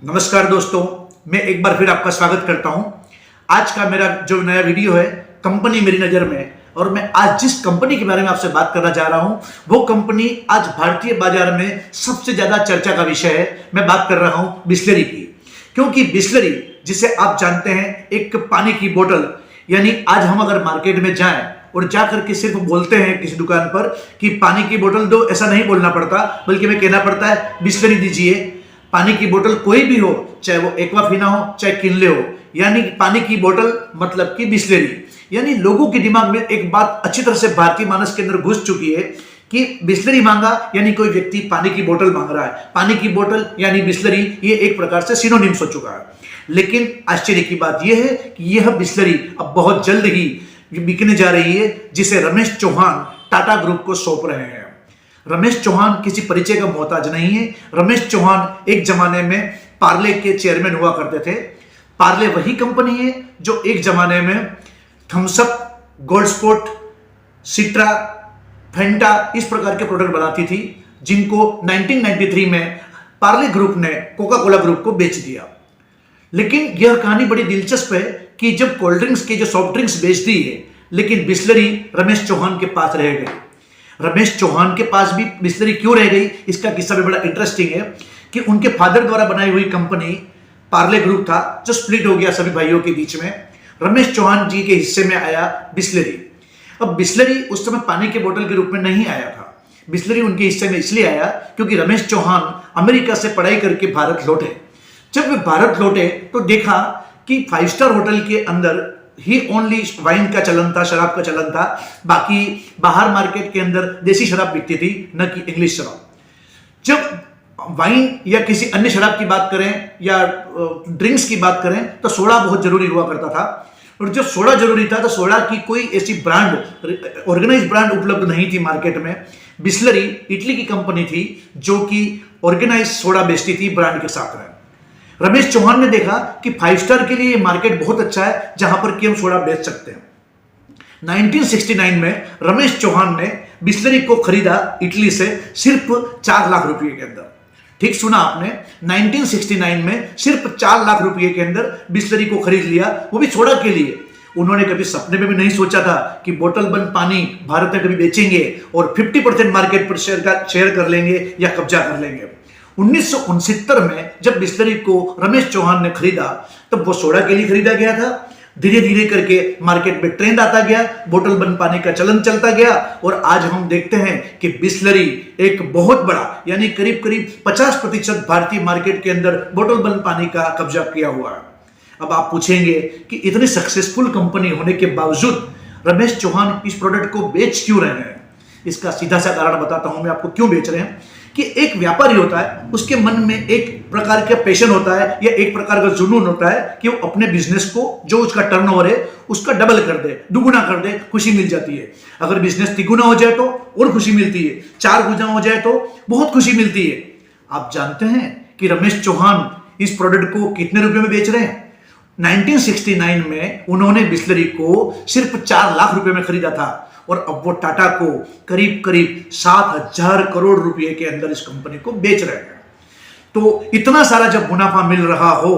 नमस्कार दोस्तों, मैं एक बार फिर आपका स्वागत करता हूं। आज का मेरा जो नया वीडियो है कंपनी मेरी नज़र में, और मैं आज जिस कंपनी के बारे में आपसे बात करना चाह रहा हूं वो कंपनी आज भारतीय बाजार में सबसे ज़्यादा चर्चा का विषय है। मैं बात कर रहा हूं बिसलेरी की, क्योंकि बिसलेरी जिसे आप जानते हैं एक पानी की बोतल, यानी आज हम अगर मार्केट में जाएं और जाकर के सिर्फ बोलते हैं किसी दुकान पर कि पानी की बोतल दो, ऐसा नहीं बोलना पड़ता, बल्कि हमें कहना पड़ता है बिसलेरी दीजिए। पानी की बोतल कोई भी हो, चाहे वो एक्वाफिना हो चाहे किनले हो, यानी पानी की बोतल मतलब कि बिसलेरी। यानी लोगों के दिमाग में एक बात अच्छी तरह से भारतीय मानस के अंदर घुस चुकी है कि बिसलेरी मांगा यानी कोई व्यक्ति पानी की बोतल मांग रहा है। पानी की बोतल यानी बिसलेरी, ये एक प्रकार से सिनोनिम्स हो चुका है। लेकिन आश्चर्य की बात यह है कि यह बिसलेरी अब बहुत जल्द ही बिकने जा रही है, जिसे रमेश चौहान टाटा ग्रुप को सौंप रहे हैं। रमेश चौहान किसी परिचय का मोहताज नहीं है। रमेश चौहान एक जमाने में पार्ले के चेयरमैन हुआ करते थे। पार्ले वही कंपनी है जो एक जमाने में थम्स अप, गोल्ड स्पोर्ट, सिट्रा, फेंटा इस प्रकार के प्रोडक्ट बनाती थी, जिनको 1993 में पार्ले ग्रुप ने कोका कोला ग्रुप को बेच दिया। लेकिन यह कहानी बड़ी दिलचस्प है कि जब कोल्ड ड्रिंक्स के जो सॉफ्ट ड्रिंक्स बेचती है, लेकिन बिसलेरी रमेश चौहान के पास रह गई। रमेश चौहान के पास भी बिसलेरी क्यों रह गई, इसका किस्सा भी बड़ा इंटरेस्टिंग है कि उनके फादर द्वारा बनाई हुई कंपनी पार्ले ग्रुप था, जो स्प्लिट हो गया सभी भाइयों के बीच में। रमेश चौहान जी के हिस्से में आया बिसलेरी। अब बिसलेरी उस समय पानी के बोतल के रूप में नहीं आया था। बिसलेरी उनके हिस्से में इसलिए आया क्योंकि रमेश चौहान अमेरिका से पढ़ाई करके भारत लौटे। जब वे भारत लौटे तो देखा कि 5 स्टार होटल के अंदर ही ओनली वाइन का चलन था, शराब का चलन था। बाकी बाहर मार्केट के अंदर देसी शराब बिकती थी, न कि इंग्लिश शराब। जब वाइन या किसी अन्य शराब की बात करें या ड्रिंक्स की बात करें तो सोडा बहुत जरूरी हुआ करता था। और जब सोडा जरूरी था तो सोडा की कोई ऐसी ब्रांड, ऑर्गेनाइज ब्रांड उपलब्ध नहीं थी मार्केट में। बिसलेरी इटली की कंपनी थी जो कि ऑर्गेनाइज सोडा बेचती थी ब्रांड के साथ में। रमेश चौहान ने देखा कि 5 स्टार के लिए मार्केट बहुत अच्छा है जहां पर कि हम सोडा बेच सकते हैं। 1969 में रमेश चौहान ने बिसलेरी को खरीदा इटली से सिर्फ 4 लाख रुपए के अंदर। ठीक सुना आपने, 1969 में सिर्फ 4 लाख रुपए के अंदर बिसलेरी को खरीद लिया, वो भी सोडा के लिए। उन्होंने कभी सपने में भी नहीं सोचा था कि बोतल बंद पानी भारत में कभी बेचेंगे और 50% मार्केट पर शेयर कर लेंगे या कब्जा कर लेंगे। 1969 में जब बिसलेरी को रमेश चौहान ने खरीदा तब वो सोडा के लिए खरीदा गया था। धीरे धीरे करके मार्केट में ट्रेंड आता गया, बोतल बंद पानी का चलन चलता गया, और आज हम देखते हैं कि बिसलेरी एक बहुत बड़ा यानी करीब करीब 50% भारतीय मार्केट के अंदर बोतल बंद पानी का कब्जा किया हुआ है। अब आप पूछेंगे कि इतनी सक्सेसफुल कंपनी होने के बावजूद रमेश चौहान इस प्रोडक्ट को बेच क्यों रहे हैं। इसका सीधा सा कारण बताता हूं मैं आपको क्यों बेच रहे हैं। कि एक व्यापारी होता है, उसके मन में एक प्रकार का पैशन होता है या एक प्रकार का जुनून होता है कि वो अपने बिजनेस को, जो उसका टर्नओवर है उसका डबल कर दे, दुगुना कर दे, खुशी मिल जाती है। अगर बिजनेस तिगुना हो जाए तो और खुशी मिलती है, 4 गुना हो जाए तो बहुत खुशी मिलती है। आप जानते हैं कि रमेश चौहान इस प्रोडक्ट को कितने रुपए में बेच रहे हैं। 1969 में उन्होंने बिसलेरी को सिर्फ 4 लाख रुपए में खरीदा था, और अब वो टाटा को करीब करीब 7,000 करोड़ रुपए के अंदर इस कंपनी को बेच रहे हैं। तो इतना सारा जब मुनाफा मिल रहा हो,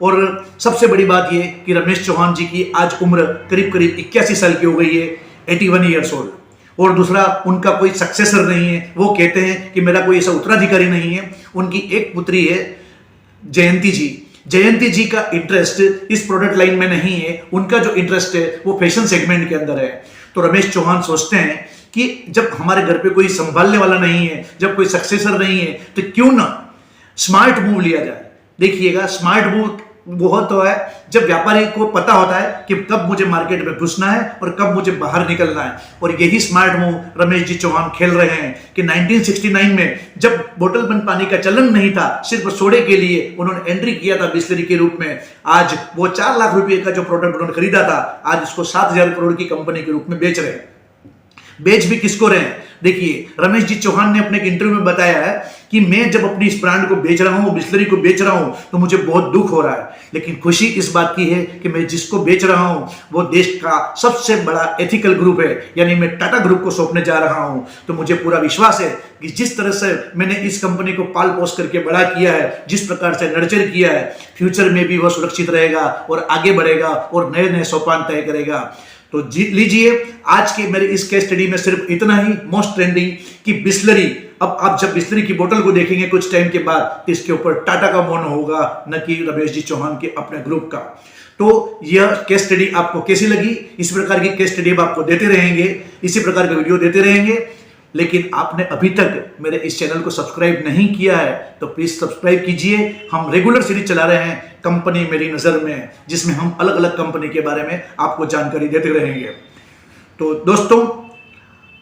और सबसे बड़ी बात यह कि रमेश चौहान जी की आज उम्र करीब करीब 81 साल की हो गई है, 81 ईयर्स ओल्ड। और दूसरा, उनका कोई सक्सेसर नहीं है। वो कहते हैं कि मेरा कोई ऐसा उत्तराधिकारी नहीं है। उनकी एक पुत्री है जयंती जी। जयंती जी का इंटरेस्ट इस प्रोडक्ट लाइन में नहीं है, उनका जो इंटरेस्ट है वो फैशन सेगमेंट के अंदर है। तो रमेश चौहान सोचते हैं कि जब हमारे घर पे कोई संभालने वाला नहीं है, जब कोई सक्सेसर नहीं है, तो क्यों ना स्मार्ट मूव लिया जाए। देखिएगा, स्मार्ट मूव वो तो है जब व्यापारी को पता होता है कि कब मुझे मार्केट में घुसना है और कब मुझे बाहर निकलना है। और यही स्मार्ट मूव रमेश जी चौहान खेल रहे हैं कि 1969 में जब बोतल बंद पानी का चलन नहीं था, सिर्फ सोडे के लिए उन्होंने एंट्री किया था बिसलेरी के रूप में। आज वो 4 लाख रुपए का जो प्रोडक्ट उन्होंने खरीदा था, आज इसको 7,000 करोड़ की कंपनी के रूप में बेच रहे हैं। बेच भी किसको रहे हैं? देखिए, रमेश जी चौहान ने अपने एक इंटरव्यू में बताया है कि मैं जब अपनी इस ब्रांड को बेच रहा हूं, बिस्लरी को बेच रहा हूं, तो मुझे बहुत दुख हो रहा है, लेकिन खुशी इस बात की है कि मैं जिसको बेच रहा हूं वो देश का सबसे बड़ा एथिकल ग्रुप है, यानी मैं टाटा ग्रुप को सौंपने जा रहा हूं। तो मुझे पूरा विश्वास है कि जिस तरह से मैंने इस कंपनी को पाल पोस करके बड़ा किया है, जिस प्रकार से नर्चर किया है, फ्यूचर में भी वह सुरक्षित रहेगा और आगे बढ़ेगा और नए नए सोपान तय करेगा। तो लीजिए, आज के मेरे इस केस स्टडी में सिर्फ इतना ही मोस्ट ट्रेंडिंग कि बिस्लरी, अब आप जब बिस्लरी की बोतल को देखेंगे कुछ टाइम के बाद, तो इसके ऊपर टाटा का मोनो होगा, न कि रमेश जी चौहान के अपने ग्रुप का। तो यह केस स्टडी आपको कैसी लगी? इस प्रकार की केस स्टडी आपको देते रहेंगे, इसी प्रकार के वीडियो देते रहेंगे। लेकिन आपने अभी तक मेरे इस चैनल को सब्सक्राइब नहीं किया है तो प्लीज सब्सक्राइब कीजिए। हम रेगुलर सीरीज चला रहे हैं कंपनी मेरी नजर में, जिसमें हम अलग अलग कंपनी के बारे में आपको जानकारी देते रहेंगे। तो दोस्तों,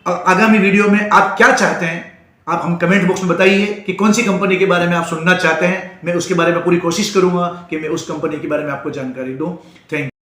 आगामी वीडियो में आप क्या चाहते हैं, आप हम कमेंट बॉक्स में बताइए कि कौन सी कंपनी के बारे में आप सुनना चाहते हैं। मैं उसके बारे में पूरी कोशिश करूंगा कि मैं उस कंपनी के बारे में आपको जानकारी दूं। Thank you.